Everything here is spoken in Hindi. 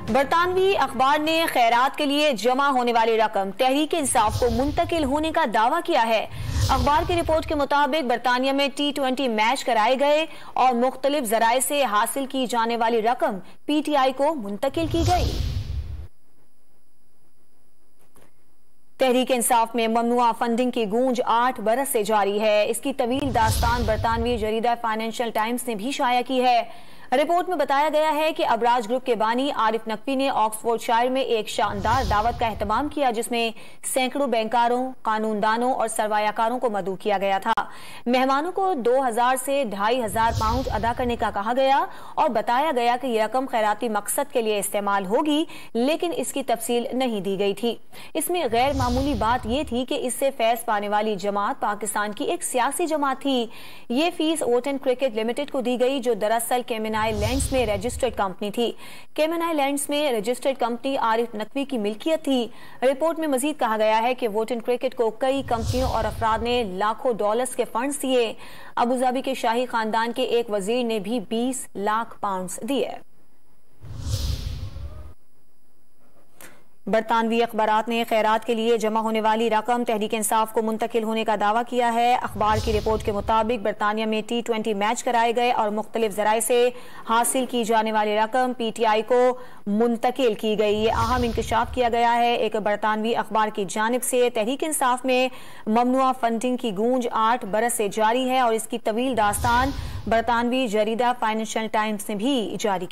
बरतानवी अखबार ने खैरात के लिए जमा होने वाली रकम तहरीक इंसाफ को मुंतकिल होने का दावा किया है। अखबार की रिपोर्ट के मुताबिक बरतानिया में T20 मैच कराए गए और मुख्तलिफ जराए से हासिल की जाने वाली रकम PTI को मुंतकिल की गई। तहरीक इंसाफ में ममनुआ फंडिंग की गूंज 8 बरस से जारी है। इसकी तवील दास्तान बरतानवी जरीदा फाइनेंशियल टाइम्स ने भी शाया की है। रिपोर्ट में बताया गया है कि अबराज ग्रुप के बानी आरिफ नकवी ने ऑक्सफोर्डशायर में एक शानदार दावत का एहतमाम किया, जिसमें सैकड़ों बैंकारों, कानूनदानों और सरमायाकारों को मदऊ किया गया था। मेहमानों को 2000 से 2500 पाउंड अदा करने का कहा गया और बताया गया कि यह रकम खैराती मकसद के लिए इस्तेमाल होगी, लेकिन इसकी तफसील नहीं दी गई थी। इसमें गैर मामूली बात यह थी कि इससे फैज पाने वाली जमात पाकिस्तान की एक सियासी जमात थी। ये फीस वोटन क्रिकेट लिमिटेड को दी गई, जो दरअसल केमन आइलैंड्स में रजिस्टर्ड कंपनी थी। केमन आइलैंड्स में रजिस्टर्ड कंपनी आरिफ नकवी की मिल्कियत थी। रिपोर्ट में मजीद कहा गया है कि वोटन क्रिकेट को कई कंपनियों और अफराद ने लाखों डॉलर्स के फंड्स दिए। अबूधाबी के शाही खानदान के एक वजीर ने भी 20 लाख पाउंड दिए। बरतानवी अखबारात ने खैरात के लिए जमा होने वाली रकम तहरीक इंसाफ को मुंतकिल होने का दावा किया है। अखबार की रिपोर्ट के मुताबिक बरतानिया में T20 मैच कराए गए और मुख्तलिफ जराए से हासिल की जाने वाली रकम PTI को मुंतकिल की गई। ये अहम इंकशाफ किया गया है एक बरतानवी अखबार की जानिब से। तहरीक इंसाफ में ममनुआ फंडिंग की गूंज 8 बरस से जारी है और इसकी तवील दास्तान बरतानवी जरीदा फाइनेंशियल टाइम्स ने भी जारी की।